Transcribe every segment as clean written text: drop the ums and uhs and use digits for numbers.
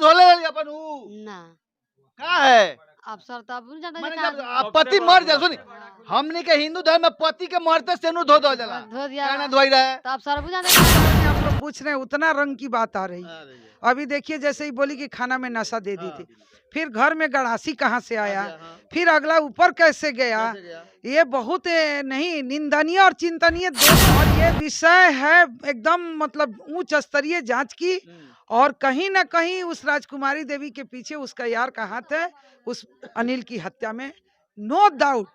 धोले रही अपन ना का है अब सर तब माने जब पति मर जाए सुनी हमने के हिंदू धर्म में पति के मरते से धो दो जाला धो दिया कहना धोई रहा है तब सर बुझा आप लोग पूछ रहे हैं उतना रंग की बात आ रही है। अभी देखिए जैसे ही बोली कि खाना में नशा दे दी थी, फिर घर में गड़ासी कहाँ से आया, फिर अगला ऊपर कैसे गया, ये बहुत नहीं निंदनीय और चिंतनीय और ये विषय है एकदम मतलब उच्च स्तरीय जांच की। और कहीं ना कहीं उस राजकुमारी देवी के पीछे उसका यार का हाथ है उस अनिल की हत्या में, नो डाउट,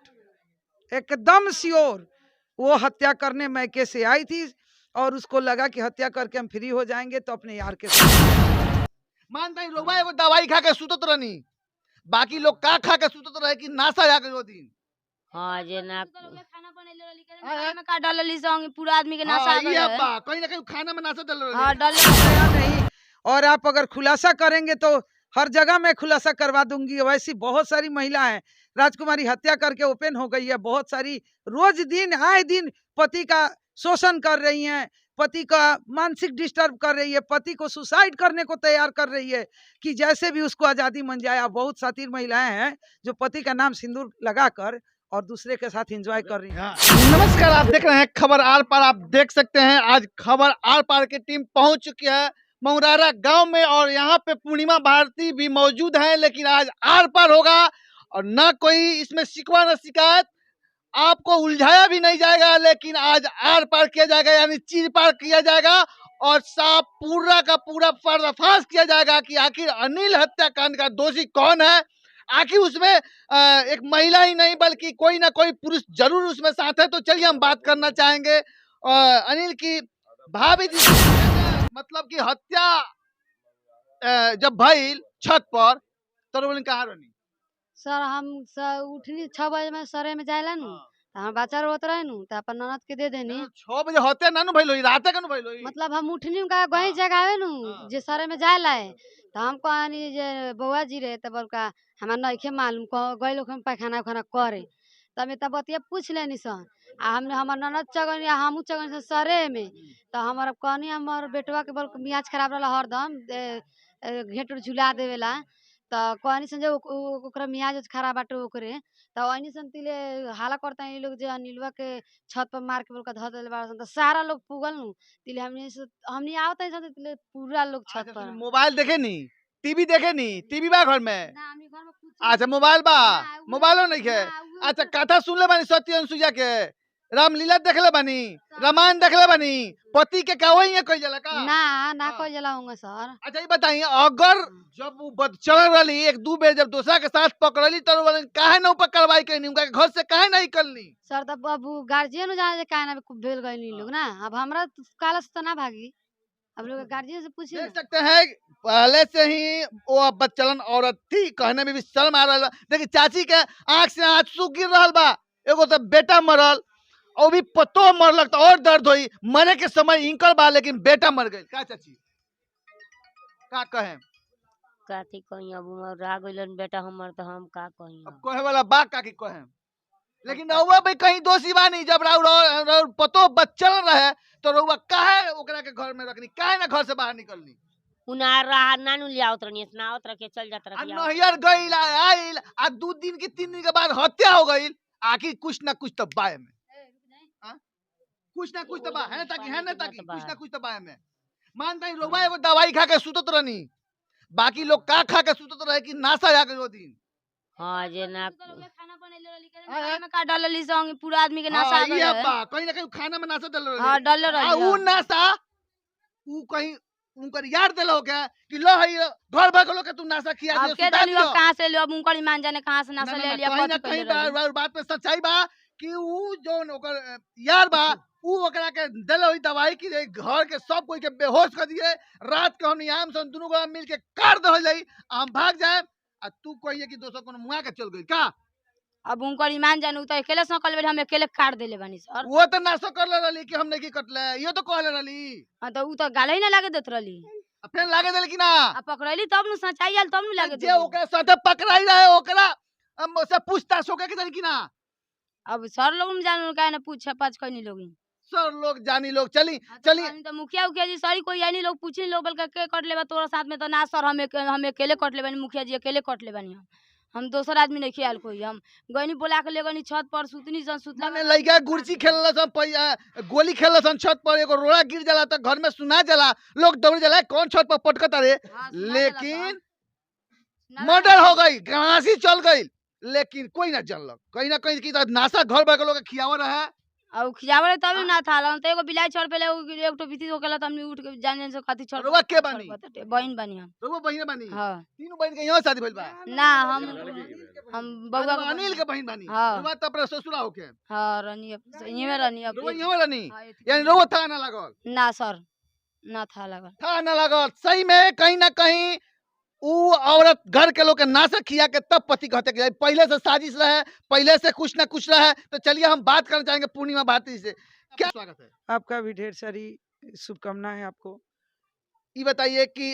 एकदम श्योर। वो हत्या करने मैके से आई थी और उसको लगा कि हत्या करके हम फ्री हो जाएंगे तो अपने यार के साथ मानता ही रोबा एगो दवाई खा के सुतत रहनी, बाकी लोग का खा के सुतत रहे कि नासा जा के वो दिन हां जे ना खाना बनैले रहली करे में का डालली संग पूरा आदमी के नासा आ ये गए बा कहीं ना कहीं खाना में नासा डल रही हां डाल नहीं। और आप अगर खुलासा करेंगे तो हर जगह मैं खुलासा करवा दूंगी। वैसी बहुत सारी महिलाएं राजकुमारी हत्या करके ओपन हो गई है, बहुत सारी रोज दिन आए दिन पति का शोषण कर रही हैं, पति का मानसिक डिस्टर्ब कर रही है, पति को सुसाइड करने को तैयार कर रही है कि जैसे भी उसको आजादी मिल जाए। बहुत साथी महिलाएं हैं जो पति का नाम सिंदूर लगाकर और दूसरे के साथ एंजॉय कर रही हैं। नमस्कार, आप देख रहे हैं खबर आर पार। आप देख सकते हैं आज खबर आर पार की टीम पहुंच चुकी है मऊरारा गांव में और यहाँ पे पूर्णिमा भारती भी मौजूद है, लेकिन आज आर पार होगा और न कोई इसमें शिकवा न शिकायत, आपको उलझाया भी नहीं जाएगा, लेकिन आज आर पार किया जाएगा यानी चीर पार किया जाएगा और साफ पूरा का पूरा पर्दाफाश किया जाएगा कि आखिर अनिल हत्याकांड का दोषी कौन है। आखिर उसमें एक महिला ही नहीं बल्कि कोई ना कोई पुरुष जरूर उसमें साथ है। तो चलिए हम बात करना चाहेंगे अनिल की भाभी जी, मतलब कि हत्या जब भइल छत पर तो बोले कहाँ रहनी सर हम उठनी 6 बजे में सरे में जाएला नु हम बच्चा रोत रहे नु त अपन ननद के दे देनी 6 बजे होते ना नु भइल रात के नु भइल मतलब हम उठनी का गई जगावे नु जे सरे में जाएला है तो हम कहनी जे बउआ जी रे त बड़का हमरा नइखे मालूम गई लोग हम पैखाना खाना करे तब तब बतिया पूछ लेनी सन आ हमने हमर ननद चगनी हमू चगनी सरे में तो हमार कहनी हमर बेटवा के बल मियाज खराब रहला हरदम घेट झुला देवेला तो कहनी सन जे ओकरा मियाज खराब बाटे ओकरे तो ओनी सन तिले हाला करता ये लोग जे अनिलवा के छत पर मार के बोलका ध देले बाड़ सन तो सारा लोग पुगल नु तिले हमनी आवत सन तिले पूरा लोग छत पर मोबाइल देखे नी टीवी देखे नी टीवी बा घर में ना हमनी घर में कुछ अच्छा मोबाइल बा ना, मोबाइलो नहीं है ना, अच्छा कथा सुनले बानी सत्य अनुसुईया के रामलीला देखले बानी रामायण देखले बानी पति के का वही है कोई जला का ना ना कोई जला होंगे सर अच्छा ये बताइए अगर जब वो चल रही एक दो बेर जब दूसरा के साथ पकड़ली तो काहे न ऊपर कार्रवाई करनी उनका घर से काहे नहीं करनी सर तब अब गार्जियन जाने काहे ना भेल गए लोग ना अब हमरा काला से तो ना भागी अब लोग गार्जियन से पूछिए देख सकते हैं पहले से ही वो बच्चलन औरत थी, कहने में भी शर्म आ रहा। देखिए चाची के आंख से आंसू गिर रहा बा, एगो तो बेटा मरल और भी पतो मरल तो और दर्द हुई, मरे के समय इंकर बा लेकिन बेटा मर गई। का चाची का कहे काथी कहीं अब रह गइलन बेटा हमर तो हम का कहीं अब कहे वाला बा का की कहे, लेकिन रउआ भाई कहीं दोषी बा नहीं। जब राउ पतो बच्चल रहे तो रउआ काहे ओकरा के घर में रखनी, काहे ना घर से बाहर निकलनी उनार रहा नानू लियावत रहनी स्नावत रखे चल जात रही नहियर गइल आइल आ 2 दिन की 3 दिन के बाद हत्या हो गई। आखिर कुछ ना कुछ तो बाय में कुछ ना कुछ तो बा है ताकि कुछ ना कुछ तो बाय में मानता ही रोबा एगो दवाई खा के सुतत रहनी, बाकी लोग का खा के सुतत रहे कि नासा जा के वो दिन हां जे ना खाना बनैले रहली करे में का डालली संग पूरा आदमी के नासा आ ये बा कहीं ना कहीं खाना में नासा डल रही हां डाल रही ऊ नासा ऊ कहीं उनकर यार देलो के कि लो है घर भगलो के तू नासा खिया अब के दनी कहां से लो उनकर ईमान जाने कहां से नासा ले लिया कहीं कहीं बात पे सच्चाई बा कि ऊ जो ओकर यार बा ऊ ओकरा के देलो दवाई की घर के सब कोई के बेहोश कर दिए। रात के हम आम सन दोनों गोरा मिल के काट दे जाई हम भाग जाए आ तू कहिए कि दोसर कोनो मुआ के चल गई का। अब उनकर ईमान जानू तो अकेले सकल बेल हम अकेले काट देले बानी सर। वो तो नासो करले रहली कि हम नहीं की कटले, ये तो कहले रहली। हां तो ऊ तो गाले ही ना लागे देत रहली, फिर लागे देल कि ना अब पकड़ैली तब नु सच्चाई आल तब नु लागे जे ओकरा साथे पकड़ाई रहे ओकरा हम से पूछताछ होके के देल कि ना। अब सर लोग न जानू काहे ना पूछ पाछ कोई नहीं लोग अफसर लोग जानी लोग चली चलिए तो मुखिया उखिया जी सारी कोई आई नहीं, लोग पूछी लोग बल्कि के कट लेबा तोरा साथ में, तो ना सर हम अकेले कट ले बनी, मुखिया जी अकेले कट ले बनी, हम दोसर आदमी नहीं खेल कोई, हम गईनी बोला के ले गनी छत पर सुतनी सन, सुतला माने लइका गुरची खेलल सन गोली खेलल सन छत पर, एगो रोड़ा गिर जाला त घर में सुना जाला, लोग दौड़ जाला कौन छत पर पटकता रे, लेकिन मर्डर हो गई, गणासी चल गई, लेकिन कोई ना जानलक, कहीं ना कहीं की नासा घर भर के लोग खियाव रहा और खियावले तब ना था लन, तो एगो बिलाई छोड़ पेले एक तो बीती हो गेला, त हमनी उठ के जान से खाती छोड़ रउआ के बानी? बहन बानी हम। रउआ बहिन बानी? हां तीनों बहन के यहाँ शादी भइल बा? ना हम बउआ रउआ अनिल के बहिन बानी? हाँ। रउआ त अपना ससुरा होके हां रनी ये में रनी अब रउआ यहाँ वाला नहीं, हाँ, ये यानी रउआ था ना लागल, ना सर ना था लगा था ना लागल, सही में कहीं ना कहीं ऊ औरत घर के लोग के नासा खिया के तब पति कहते कि पहले से साजिश रहे, पहले से कुछ ना कुछ रहे। तो चलिए हम बात करना चाहेंगे पूर्णिमा भारती से, क्या स्वागत है? आपका भी ढेर सारी शुभकामनाएं आपको। ये बताइए कि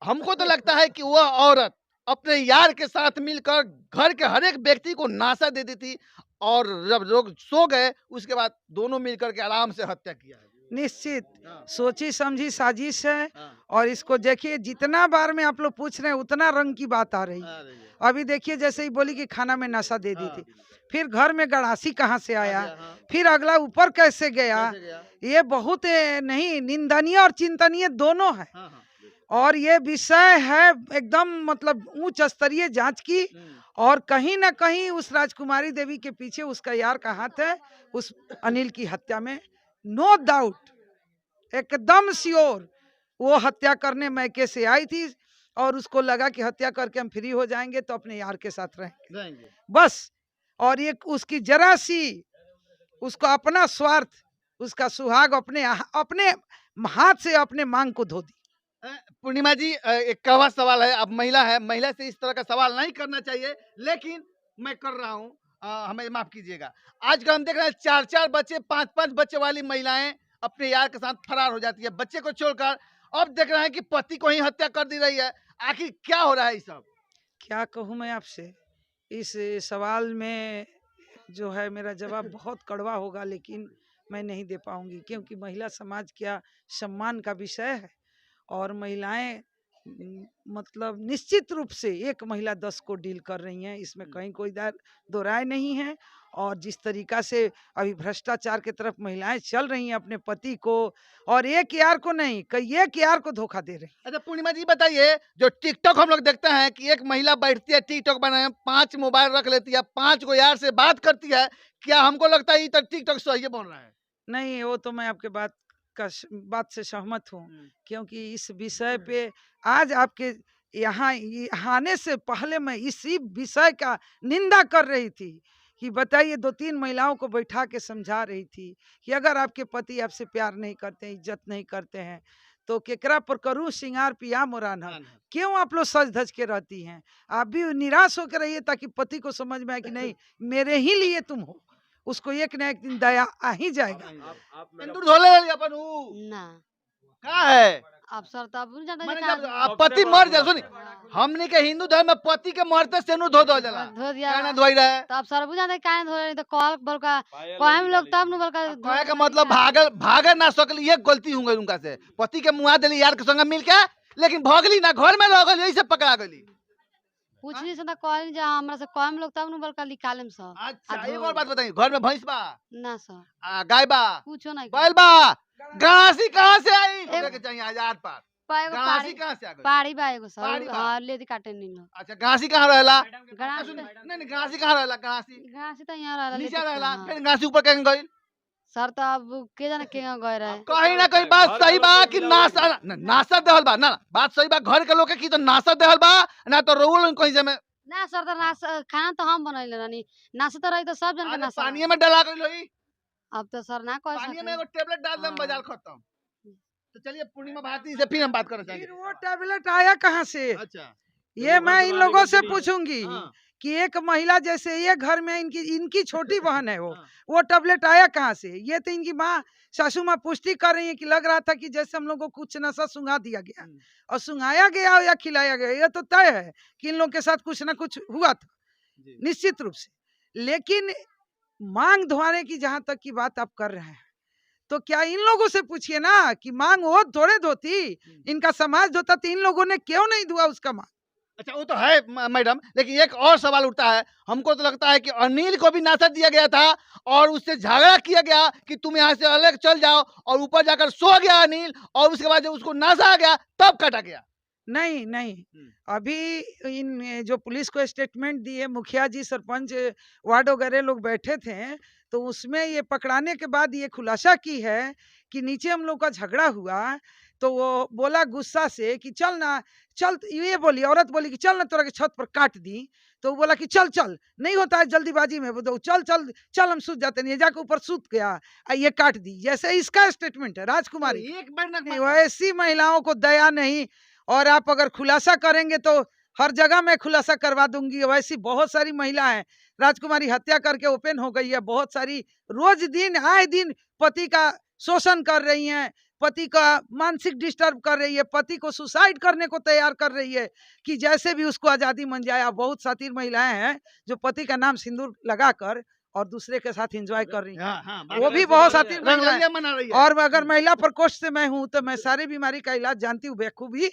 हमको तो लगता है कि वह औरत अपने यार के साथ मिलकर घर के हर एक व्यक्ति को नासा दे दी थी, और जब लोग सो गए उसके बाद दोनों मिलकर के आराम से हत्या किया है। निश्चित हाँ। सोची समझी साजिश है, हाँ। और इसको देखिए जितना बार में आप लोग पूछ रहे हैं उतना रंग की बात आ रही है। अभी देखिए जैसे ही बोली कि खाना में नशा दे दी थी, फिर घर में गड़ासी कहाँ से आया, फिर अगला ऊपर कैसे गया, ये बहुत नहीं निंदनीय और चिंतनीय दोनों है। और ये विषय है एकदम मतलब उच्च स्तरीय जांच की, और कहीं ना कहीं उस राजकुमारी देवी के पीछे उसका यार का हाथ है उस अनिल की हत्या में, नो डाउट, एकदम श्योर। वो हत्या करने मैके से आई थी और उसको लगा कि हत्या करके हम फ्री हो जाएंगे तो अपने यार के साथ रहेंगे बस। और ये उसकी जरा सी उसको अपना स्वार्थ, उसका सुहाग अपने हाथ से अपने मांग को धो दी। पूर्णिमा जी एक कड़वा सवाल है, अब महिला है, महिला से इस तरह का सवाल नहीं करना चाहिए, लेकिन मैं कर रहा हूँ, हमें माफ कीजिएगा। आजकल हम देख रहे हैं 4-4 बच्चे 5-5 बच्चे वाली महिलाएं अपने यार के साथ फरार हो जाती है बच्चे को छोड़कर, अब देख रहे हैं कि पति को ही हत्या कर दी रही है। आखिर क्या हो रहा है? ये सब क्या कहूँ मैं आपसे, इस सवाल में जो है मेरा जवाब बहुत कड़वा होगा, लेकिन मैं नहीं दे पाऊंगी, क्योंकि महिला समाज का सम्मान का विषय है, और महिलाएं मतलब निश्चित रूप से एक महिला 10 को डील कर रही हैं, इसमें कहीं कोई दो राय नहीं है। और जिस तरीका से अभी भ्रष्टाचार की तरफ महिलाएं चल रही हैं अपने पति को, और एक यार को नहीं कई एक यार को धोखा दे रही हैं। अच्छा पूर्णिमा जी बताइए, जो टिकटॉक हम लोग देखते हैं कि एक महिला बैठती है टिकटॉक बनाए 5 मोबाइल रख लेती है, 5 को यार से बात करती है, क्या हमको लगता है ये तो टिकटॉक सही बन रहा है? नहीं, वो तो मैं आपके बात से सहमत हूँ, क्योंकि इस विषय पे आज आपके यहाँ आने से पहले मैं इसी विषय का निंदा कर रही थी कि बताइए 2-3 महिलाओं को बैठा के समझा रही थी कि अगर आपके पति आपसे प्यार नहीं करते हैं, इज्जत नहीं करते हैं, तो केकरा पर करूँ सिंगार पिया मोराना, क्यों आप लोग सज धज के रहती हैं? आप भी निराश होकर रहिए ताकि पति को समझ में आए कि नहीं मेरे ही लिए तुम हो, उसको एक न एक दिन दया आ ही जाएगा। सिंदूर धोले अपन ना का है अब सर तब माने जब पति मर जाए, सुनी हमने के हिंदू धर्म में पति के मरते सिंदूर धो दो जाला, धो दिया क्या ना धोई रहे? तब सर बुझा दे काहे धो रहे तो कॉल बलका कहे लोग तब न बलका कहे का मतलब भागल ना सकल, ये गलती हो गई उनका से, पति के मुआ देली यार के संग मिल के, लेकिन भगली ना घर में रह गई, यही से पकड़ा गई। पूछनी से कॉल जा हमरा से कहे लोग तब न बलका निकालेम सर। अच्छा एक और बात बताइए, घर में भैंस बा, ना सर गाय बा, पूछो नहीं बैल बा, घासी कहाँ से आई? के चाहिए आजाद पार, पाएगो घासी कहाँ से आ गई? पाड़ी बाएगो सर पाड़ी बा। हां लेदी काटे नहीं लो अच्छा घासी कहाँ रहेला? घासी नहीं घासी कहाँ रहेला? घासी तो यहाँ रहला नीचे रहेला, फिर घासी ऊपर कहीं गई? सर तो अब के जाने के गए रहे कहीं ना कहीं बात सही बा कि नासा देहल बा ना, बात सही बा, घर के लोग के की तो नासा देहल बा ना, तो रोल कहीं से में ना सर तो नाश्ता खाना तो हम बनैले रानी, नाश्ता तो रही तो सब जन के नाश्ता पानी में डाला कर लोई, अब तो सर ना कह पानी में सकते एगो टेबलेट डाल दम, बाजार खत्म। तो चलिए पूर्णिमा भारती से फिर हम बात करना चाहेंगे। फिर वो टैबलेट आया कहाँ से? अच्छा ये मैं इन लोगों से पूछूंगी हाँ। कि एक महिला जैसे ये घर में इनकी छोटी बहन है, वो टैबलेट आया कहाँ से? ये तो इनकी माँ सासू माँ पुष्टि कर रही है कि लग रहा था कि जैसे हम लोगों को कुछ नशा सुंघा दिया गया, और सुंघाया गया या खिलाया गया, ये तो तय है कि इन लोगों के साथ कुछ ना कुछ हुआ था निश्चित रूप से। लेकिन मांग धोने की जहां तक की बात आप कर रहे हैं, तो क्या इन लोगों से पूछिए ना कि मांग वो थोड़े धोती, इनका समाज धोता, तो इन लोगों ने क्यों नहीं धोआ उसका मांग? अच्छा वो तो है मैडम, लेकिन एक और सवाल उठता है, हमको तो लगता है कि अनिल को भी नासा दिया गया था और उससे झगड़ा किया गया कि तुम यहाँ से अलग चल जाओ, और ऊपर जाकर सो गया अनिल, और उसके बाद जब उसको नासा आ गया तब काटा गया। नहीं नहीं, अभी इन जो पुलिस को स्टेटमेंट दिए मुखिया जी, सरपंच, वार्ड वगैरह लोग बैठे थे, तो उसमें ये पकड़ाने के बाद ये खुलासा की है कि नीचे हम लोग का झगड़ा हुआ, तो वो बोला गुस्सा से कि चल ना चल, ये बोली औरत बोली कि चल ना तोरा के छत पर काट दी, तो वो बोला कि चल चल, नहीं होता है जल्दीबाजी में, वो चल चल चल हम सूत जाते, नहीं जाकर ऊपर सूत गया, ये काट दी, जैसे इसका स्टेटमेंट है राजकुमारी। एक बार ना नहीं, वैसी महिलाओं को दया नहीं, और आप अगर खुलासा करेंगे तो हर जगह मैं खुलासा करवा दूंगी। वैसी बहुत सारी महिलाएं, राजकुमारी हत्या करके ओपन हो गई है, बहुत सारी रोज दिन आए दिन पति का शोषण कर रही हैं, पति का मानसिक डिस्टर्ब कर रही है, पति को सुसाइड करने को तैयार कर रही है कि जैसे भी उसको आजादी मिल जाए। बहुत साथी महिलाएं हैं जो पति का नाम सिंदूर लगाकर और दूसरे के साथ एंजॉय कर रही हैं, वो भी बहुत साथी महिलाएं। मना रही है। और अगर महिला प्रकोष्ठ से मैं हूं तो मैं सारी बीमारी का इलाज जानती हूँ बेखूबी।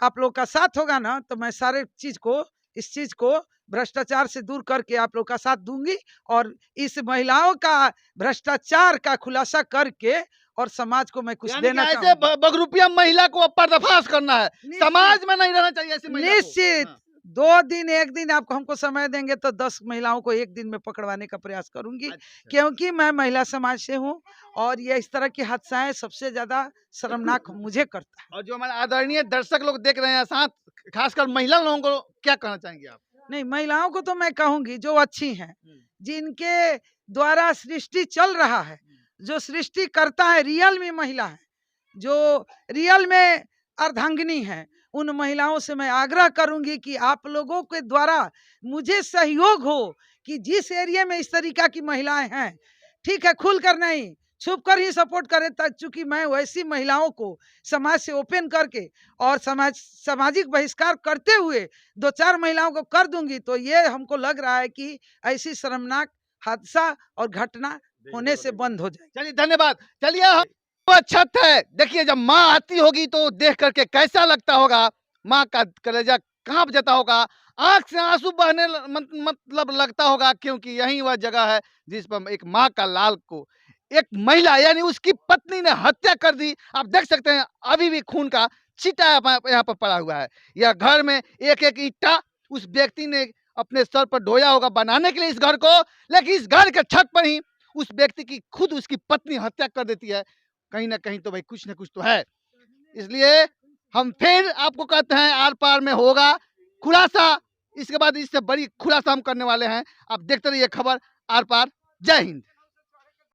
आप लोग का साथ होगा ना तो मैं सारे चीज को, इस चीज को भ्रष्टाचार से दूर करके आप लोग का साथ दूंगी, और इस महिलाओं का भ्रष्टाचार का खुलासा करके और समाज को मैं कुछ यानी देना कि ऐसे चाहूंगा। बगरुपिया महिला को पर्दाफाश करना है, निश्चित। समाज में नहीं रहना चाहिए ऐसी महिला को। निश्चित। हाँ। 2 दिन 1 दिन आपको हमको समय देंगे तो 10 महिलाओं को 1 दिन में पकड़वाने का प्रयास करूंगी, अच्छा। क्योंकि मैं महिला समाज से हूं और ये इस तरह की हादसाएं सबसे ज्यादा शर्मनाक मुझे करता है। और जो हमारे आदरणीय दर्शक लोग देख रहे हैं साथ, खासकर महिला लोगों को क्या कहना चाहेंगे आप? नहीं, महिलाओं को तो मैं कहूंगी जो अच्छी हैं, जिनके द्वारा सृष्टि चल रहा है, जो सृष्टि करता है, रियल में महिला है, जो रियल में अर्धांगिनी है, उन महिलाओं से मैं आग्रह करूंगी कि आप लोगों के द्वारा मुझे सहयोग हो कि जिस एरिया में इस तरीका की महिलाएं हैं, ठीक है, खुलकर नहीं, छुप कर ही सपोर्ट करें, चूंकि मैं वैसी महिलाओं को समाज से ओपन करके और सामाजिक बहिष्कार करते हुए 2-4 महिलाओं को कर दूंगी, तो ये हमको लग रहा है कि ऐसी शर्मनाक हादसा और घटना होने से बंद हो जाए। चलिए धन्यवाद। चलिए हम अच्छा है, देखिए जब माँ आती होगी तो देख करके कैसा लगता होगा, माँ का कलेजा कांप जाता होगा, आंख से आंसू बहने मतलब लगता होगा, क्योंकि यही वह जगह है जिस पर एक माँ का लाल को एक महिला यानी उसकी पत्नी ने हत्या कर दी। आप देख सकते हैं अभी भी खून का छींटा यहाँ पर पड़ा हुआ है। यह घर में एक एक ईंटा उस व्यक्ति ने अपने सर पर ढोया होगा बनाने के लिए इस घर को, लेकिन इस घर के छत पर ही उस व्यक्ति की खुद उसकी पत्नी हत्या कर देती है। कहीं ना कहीं तो भाई कुछ ना कुछ तो है। इसलिए हम फिर आपको कहते हैं आर पार में होगा खुलासा, इसके बाद इससे बड़ी खुलासा हम करने वाले हैं। आप देखते रहिए खबर आर पार। जय हिंद।